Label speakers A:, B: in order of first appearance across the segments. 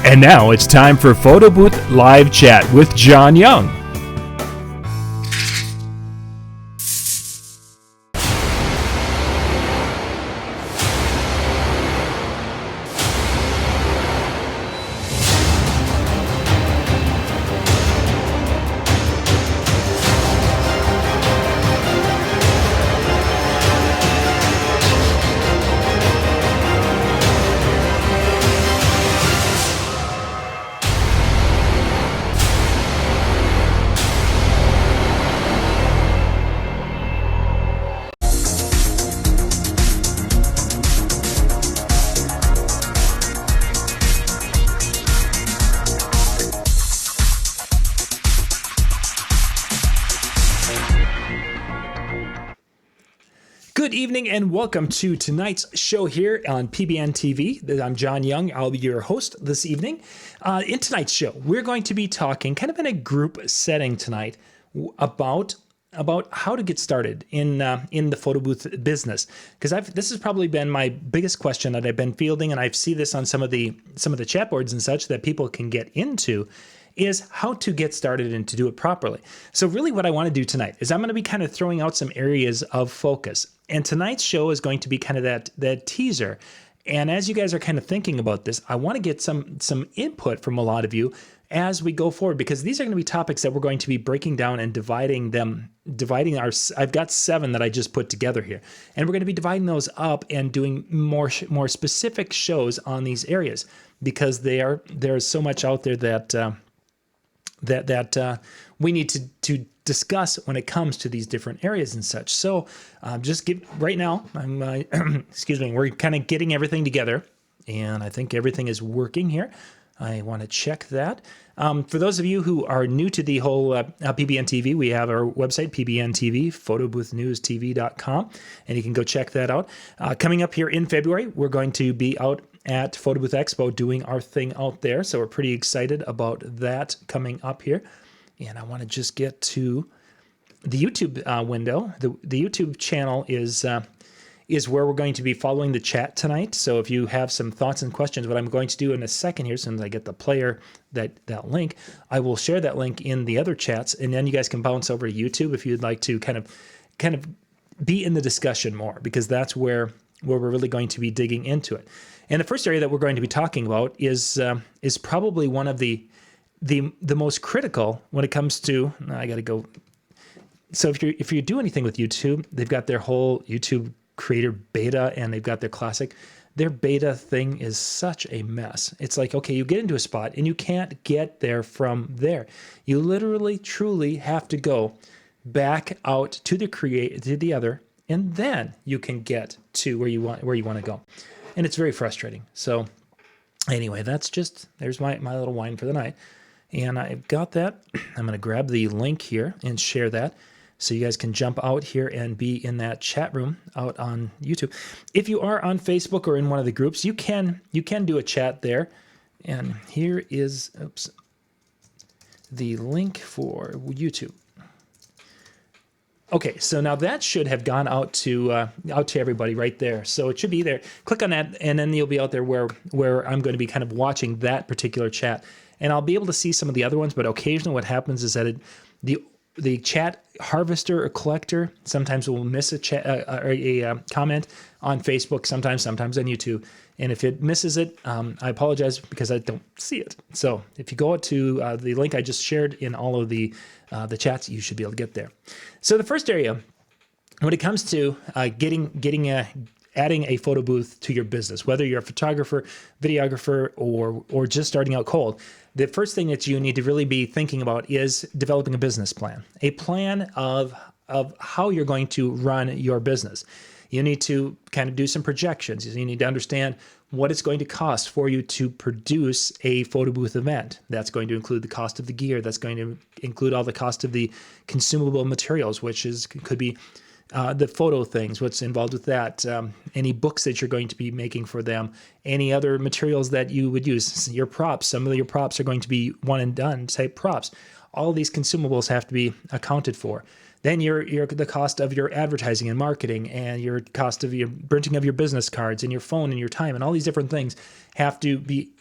A: And now it's time for Photo Booth Live Chat with John Young. Good evening and welcome to tonight's show here on PBNTV. I'm John Young. I'll be your host this evening. In tonight's show, we're going to be talking kind of in a group setting tonight about how to get started in the photo booth business. Because this has probably been my biggest question that I've been fielding, and I see this on some of the chat boards and such that people can get into, is how to get started and to do it properly. So really what I want to do tonight is I'm going to be kind of throwing out some areas of focus. And tonight's show is going to be kind of that teaser. And as you guys are kind of thinking about this, I want to get some input from a lot of you as we go forward, because these are going to be topics that we're going to be breaking down and dividing I've got 7 that I just put together here. And we're going to be dividing those up and doing more specific shows on these areas, because there's so much out there that we need to discuss when it comes to these different areas and such. So right now, excuse me, we're kind of getting everything together, and I think everything is working here. I want to check that. For those of you who are new to the whole PBNTV, we have our website, PBNTV, photoboothNewsTV.com, and you can go check that out. Coming up here in February, we're going to be out at Photo Booth Expo doing our thing out there. So we're pretty excited about that coming up here. And I want to just get to the YouTube window. The YouTube channel is where we're going to be following the chat tonight. So if you have some thoughts and questions, what I'm going to do in a second here, as soon as I get the player, that link, I will share that link in the other chats, and then you guys can bounce over to YouTube if you'd like to kind of be in the discussion more, because that's where we're really going to be digging into it. And the first area that we're going to be talking about is probably one of the most critical when it comes to, I got to go. So if you do anything with YouTube, they've got their whole YouTube creator beta, and they've got their classic. Their beta thing is such a mess. It's like, okay, you get into a spot and you can't get there from there. You literally, truly have to go back out to the other, and then you can get to where you want to go. And it's very frustrating. So anyway, there's my little whine for the night. And I've got that. I'm going to grab the link here and share that, so you guys can jump out here and be in that chat room out on YouTube. If you are on Facebook or in one of the groups, you can do a chat there. And here is the link for YouTube. Okay, so now that should have gone out to everybody right there. So it should be there. Click on that, and then you'll be out there where I'm going to be kind of watching that particular chat. And I'll be able to see some of the other ones, but occasionally what happens is that the chat harvester or collector sometimes will miss a comment on Facebook, sometimes on YouTube. And if it misses it, I apologize, because I don't see it. So if you go to the link I just shared in all of the chats, you should be able to get there. So the first area, when it comes to adding a photo booth to your business, whether you're a photographer, videographer, or just starting out cold, the first thing that you need to really be thinking about is developing a business plan, a plan of how you're going to run your business. You need to kind of do some projections. You need to understand what it's going to cost for you to produce a photo booth event. That's going to include the cost of the gear. That's going to include all the cost of the consumable materials, could be the photo things, what's involved with that, any books that you're going to be making for them, any other materials that you would use, your props. Some of your props are going to be one and done type props. All these consumables have to be accounted for. Then the cost of your advertising and marketing, and your cost of your printing of your business cards and your phone and your time, and all these different things have to be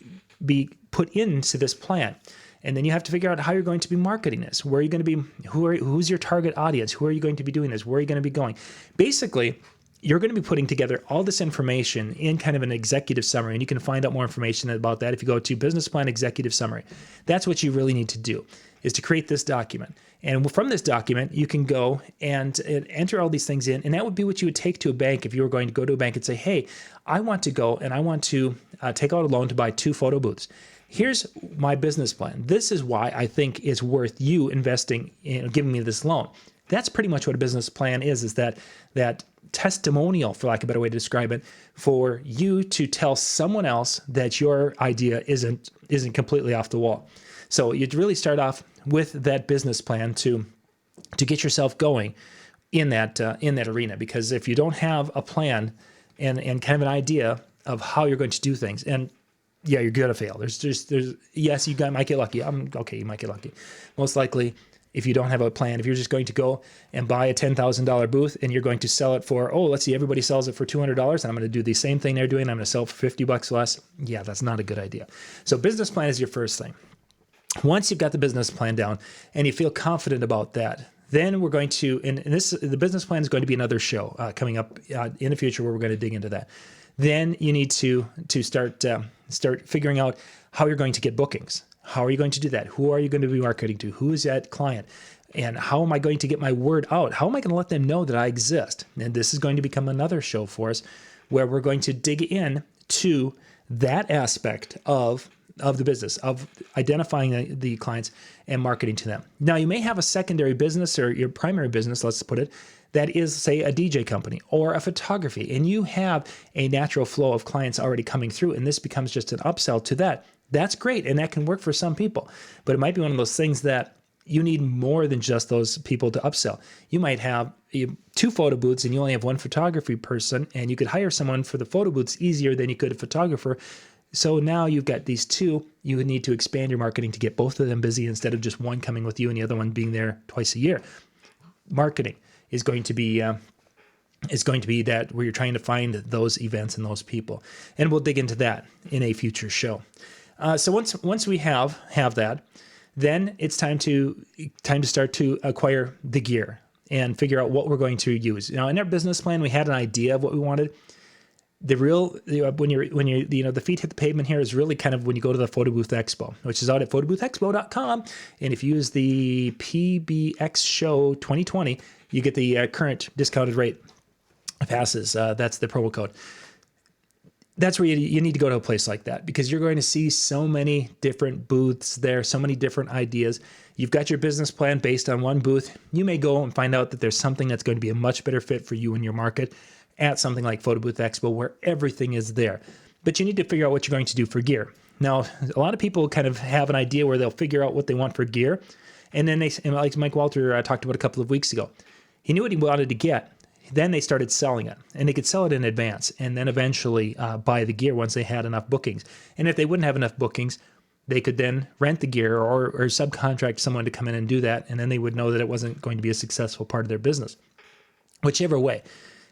A: put into this plan. And then you have to figure out how you're going to be marketing this. Where are you going to be? Who's your target audience? Who are you going to be doing this? Where are you going to be going? Basically, you're going to be putting together all this information in kind of an executive summary, and you can find out more information about that if you go to Business Plan Executive Summary. That's what you really need to do, is to create this document. And from this document, you can go and enter all these things in, and that would be what you would take to a bank if you were going to go to a bank and say, hey, I want to go and I want to take out a loan to buy 2 photo booths. Here's my business plan. This is why I think it's worth you investing in giving me this loan. That's pretty much what a business plan is that testimonial, for lack of a better way to describe it, for you to tell someone else that your idea isn't completely off the wall. So you'd really start off with that business plan to get yourself going in that arena, because if you don't have a plan and kind of an idea of how you're going to do things, and yeah, you're going to fail. Yes, you might get lucky. You might get lucky. Most likely, if you don't have a plan, if you're just going to go and buy a $10,000 booth and you're going to sell it for, let's see, everybody sells it for $200 and I'm going to do the same thing they're doing. I'm going to sell it for $50 less. Yeah, that's not a good idea. So business plan is your first thing. Once you've got the business plan down and you feel confident about that, then we're going to, the business plan is going to be another show coming up in the future where we're going to dig into that. Then you need to start figuring out how you're going to get bookings. How are you going to do that? Who are you going to be marketing to? Who is that client? And how am I going to get my word out? How am I going to let them know that I exist? And this is going to become another show for us where we're going to dig in to that aspect of the business, of identifying the clients and marketing to them. Now, you may have a secondary business or your primary business, let's put it, that is, say, a DJ company or a photography, and you have a natural flow of clients already coming through, and this becomes just an upsell to that. That's great, and that can work for some people, but it might be one of those things that you need more than just those people to upsell. You might have 2 photo booths and you only have 1 photography person, and you could hire someone for the photo booths easier than you could a photographer. So now you've got these 2, you would need to expand your marketing to get both of them busy instead of just one coming with you and the other one being there twice a year. Marketing is going to be that where you're trying to find those events and those people. And we'll dig into that in a future show. So once we have that, then it's time to start to acquire the gear and figure out what we're going to use. Now, in our business plan, we had an idea of what we wanted. The feet hit the pavement here is really kind of when you go to the Photo Booth Expo, which is out at photoboothexpo.com. And if you use the PBX Show 2020, you get the current discounted rate passes. That's the promo code. That's where you need to go to a place like that, because you're going to see so many different booths there, so many different ideas. You've got your business plan based on one booth. You may go and find out that there's something that's going to be a much better fit for you and your market at something like Photo Booth Expo, where everything is there. But you need to figure out what you're going to do for gear. Now, a lot of people kind of have an idea where they'll figure out what they want for gear, and then like Mike Walter talked about a couple of weeks ago, he knew what he wanted to get. Then they started selling it, and they could sell it in advance and then eventually buy the gear once they had enough bookings. And if they wouldn't have enough bookings, they could then rent the gear or subcontract someone to come in and do that, and then they would know that it wasn't going to be a successful part of their business. Whichever way,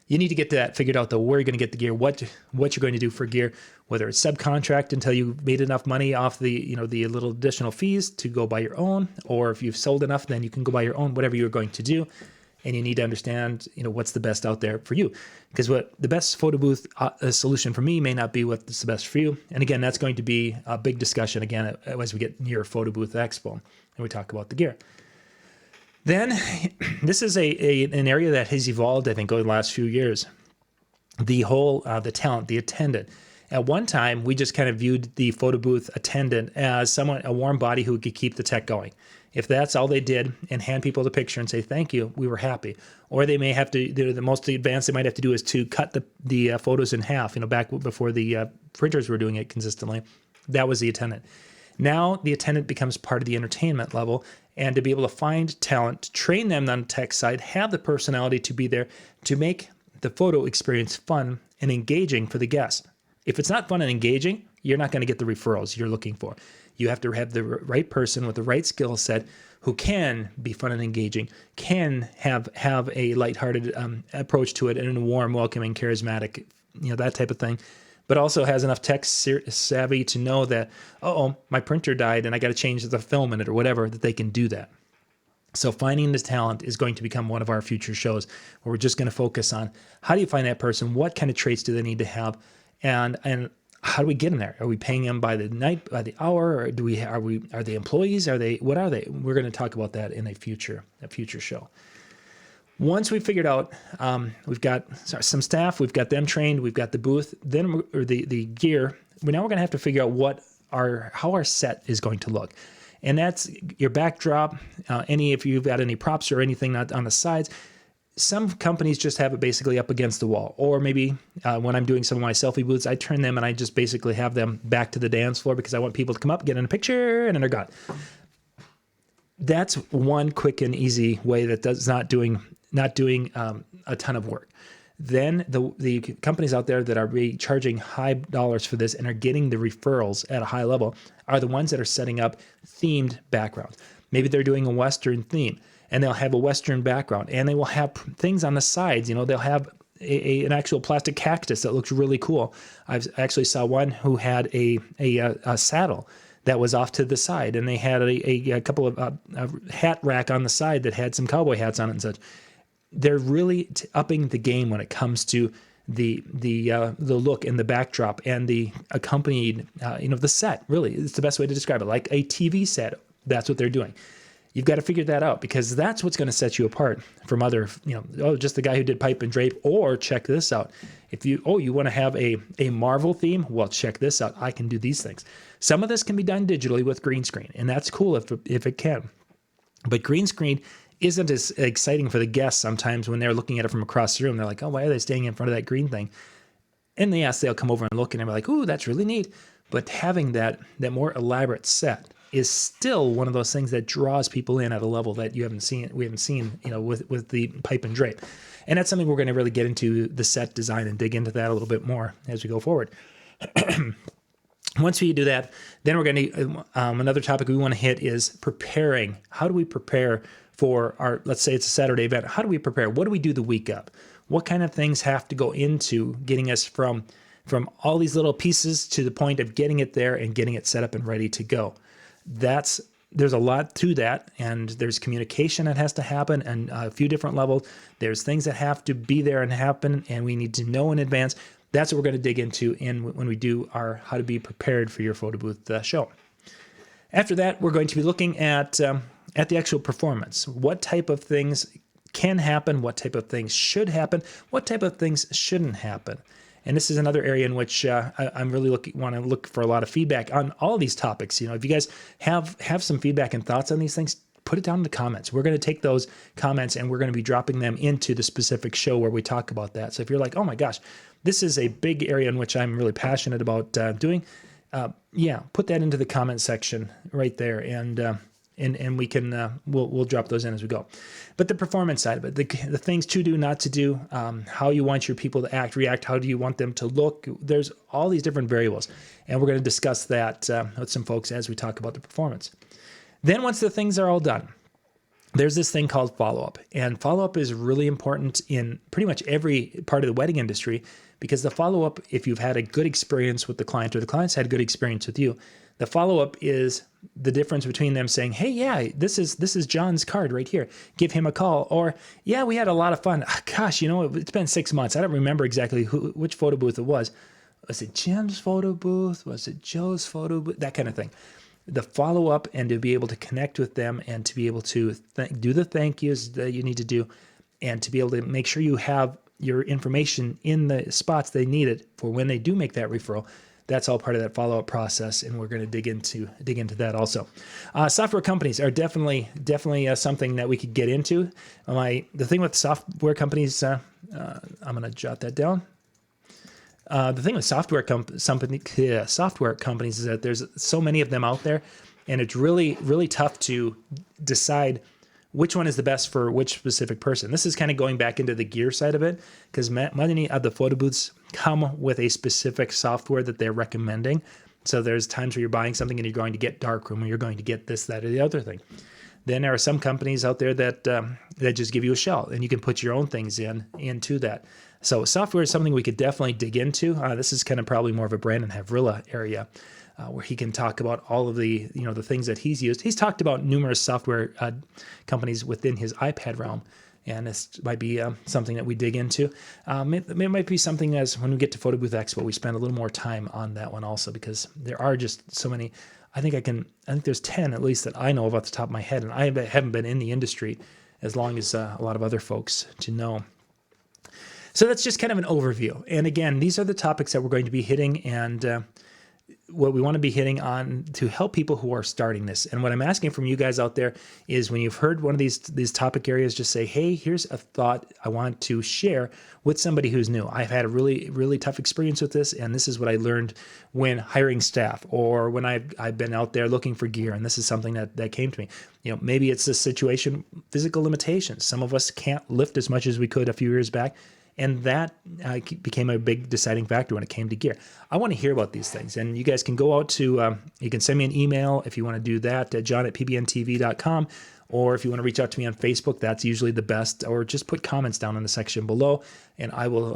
A: you need to get that figured out, though, where you're going to get the gear, what you're going to do for gear, whether it's subcontract until you've made enough money off the little additional fees to go buy your own, or if you've sold enough, then you can go buy your own, whatever you're going to do. And you need to understand, what's the best out there for you. Because what the best photo booth solution for me may not be what's the best for you. And again, that's going to be a big discussion again as we get near Photo Booth Expo and we talk about the gear. Then this is an area that has evolved, I think, over the last few years. The whole, the talent, the attendant. At one time, we just kind of viewed the photo booth attendant as a warm body who could keep the tech going. If that's all they did and hand people the picture and say, thank you, we were happy. Or they may have to, the most advanced they might have to do is to cut the photos in half, back before the printers were doing it consistently. That was the attendant. Now the attendant becomes part of the entertainment level, and to be able to find talent, train them on the tech side, have the personality to be there to make the photo experience fun and engaging for the guest. If it's not fun and engaging, you're not going to get the referrals you're looking for. You have to have the right person with the right skill set who can be fun and engaging, can have a lighthearted approach to it and a warm, welcoming, charismatic, that type of thing. but also has enough tech savvy to know that, oh, my printer died and I got to change the film in it or whatever, that they can do that. So finding the talent is going to become one of our future shows where we're just going to focus on how do you find that person? What kind of traits do they need to have? And how do we get them there? Are we paying them by the night, by the hour, or are they employees? What are they? We're going to talk about that in a future show. Once we've figured out, we've got some staff, we've got them trained, we've got the booth, then the gear. Now we're going to have to figure out how our set is going to look. And that's your backdrop, if you've got any props or anything on the sides. Some companies just have it basically up against the wall. Or maybe when I'm doing some of my selfie booths, I turn them and I just basically have them back to the dance floor because I want people to come up, get in a picture, and then they're gone. That's one quick and easy way that does not doing a ton of work. Then the companies out there that are charging high dollars for this and are getting the referrals at a high level are the ones that are setting up themed backgrounds. Maybe they're doing a Western theme and they'll have a Western background and they will have things on the sides. They'll have an actual plastic cactus that looks really cool. I actually saw one who had a saddle that was off to the side, and they had a couple of a hat rack on the side that had some cowboy hats on it and such. They're really upping the game when it comes to the look and the backdrop and the accompanied, the set. Really, it's the best way to describe it. Like a TV set, that's what they're doing. You've got to figure that out because that's what's going to set you apart from other, just the guy who did pipe and drape. Or check this out. If you want to have a Marvel theme, well, check this out. I can do these things. Some of this can be done digitally with green screen, and that's cool if it can. But green screen isn't as exciting for the guests sometimes when they're looking at it from across the room. They're like, oh, why are they staying in front of that green thing? And yes, they'll come over and look and they're like, ooh, that's really neat. But having that more elaborate set is still one of those things that draws people in at a level that we haven't seen, with the pipe and drape. And that's something we're going to really get into the set design and dig into that a little bit more as we go forward. Once we do that, then we're going to, another topic we want to hit is preparing. How do we prepare for let's say it's a Saturday event? How do we prepare? What do we do the week up? What kind of things have to go into getting us from all these little pieces to the point of getting it there and getting it set up and ready to go? There's a lot to that, and there's communication that has to happen and a few different levels. There's things that have to be there and happen, and we need to know in advance. That's what we're going to dig into when we do our how to be prepared for your photo booth show. After that, we're going to be looking at the actual performance. What type of things can happen? What type of things should happen? What type of things shouldn't happen? And this is another area in which I'm really want to look for a lot of feedback on all these topics. If you guys have some feedback and thoughts on these things, put it down in the comments. We're going to take those comments and we're going to be dropping them into the specific show where we talk about that. So if you're like, oh my gosh, this is a big area in which I'm really passionate about doing, put that into the comment section right there, and we can we'll drop those in as we go. But the performance side of it, the things to do, not to do, how you want your people to react, how do you want them to look? There's all these different variables, and we're going to discuss that with some folks as we talk about the performance. Then once the things are all done, there's this thing called follow-up, and follow-up is really important in pretty much every part of the wedding industry, because the follow-up, if you've had a good experience with the client or the client's had a good experience with you, the follow-up is the difference between them saying, hey, yeah, this is John's card right here. Give him a call. Or, yeah, we had a lot of fun. Gosh, it's been 6 months. I don't remember exactly which photo booth it was. Was it Jim's photo booth? Was it Joe's photo booth? That kind of thing. The follow-up and to be able to connect with them and to be able to do the thank yous that you need to do and to be able to make sure you have your information in the spots they need it for when they do make that referral. That's all part of that follow-up process, and we're going to dig into that also. Software companies are definitely something that we could get into. The thing with software companies, I'm going to jot that down. The thing with software companies is that there's so many of them out there, and it's really, really tough to decide which one is the best for which specific person. This is kind of going back into the gear side of it, because many of the photo booths come with a specific software that they're recommending. So there's times where you're buying something and you're going to get darkroom, or you're going to get this, that, or the other thing. Then there are some companies out there that just give you a shell, and you can put your own things into that. So software is something we could definitely dig into. This is kind of probably more of a Brandon Havrilla area, where he can talk about all of the the things that he's used. He's talked about numerous software companies within his iPad realm, and this might be something that we dig into. It might be something as when we get to Photo Booth Expo, we spend a little more time on that one also, because there are just so many. I think there's 10 at least that I know of off the top of my head, and I haven't been in the industry as long as a lot of other folks to know. So that's just kind of an overview. And again, these are the topics that we're going to be hitting, and what we want to be hitting on to help people who are starting this. And what I'm asking from you guys out there is, when you've heard one of these topic areas, just say, hey, here's a thought I want to share with somebody who's new. I've had a really, really tough experience with this, and this is what I learned when hiring staff, or when I've been out there looking for gear, and this is something that came to me. Maybe it's a situation, physical limitations. Some of us can't lift as much as we could a few years back, and that became a big deciding factor when it came to gear. I want to hear about these things. And you guys can go out to, you can send me an email if you want to do that, at john@pbntv.com. Or if you want to reach out to me on Facebook, that's usually the best. Or just put comments down in the section below, and I will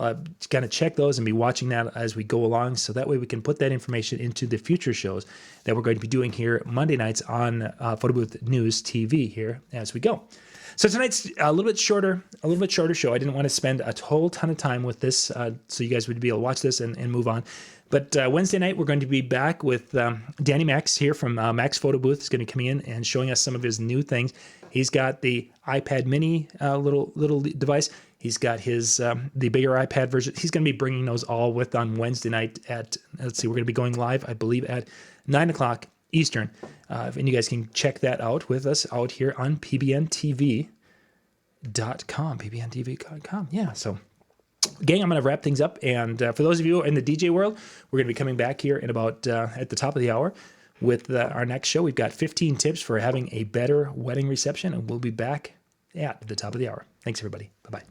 A: kind of check those and be watching that as we go along. So that way we can put that information into the future shows that we're going to be doing here Monday nights on Photo Booth News TV here as we go. So tonight's a little bit shorter show. I didn't want to spend a whole ton of time with this, so you guys would be able to watch this and move on. But Wednesday night, we're going to be back with Danny Max here from Max Photo Booth. Is going to be coming in and showing us some of his new things. He's got the iPad mini little device. He's got his the bigger iPad version. He's going to be bringing those all with on Wednesday night at, let's see, we're going to be going live, I believe, at 9 o'clock Eastern. And you guys can check that out with us out here on PBNTV.com. PBNTV.com. Yeah, so gang, I'm going to wrap things up. And for those of you in the DJ world, we're going to be coming back here in about at the top of the hour with our next show. We've got 15 tips for having a better wedding reception, and we'll be back at the top of the hour. Thanks, everybody. Bye-bye.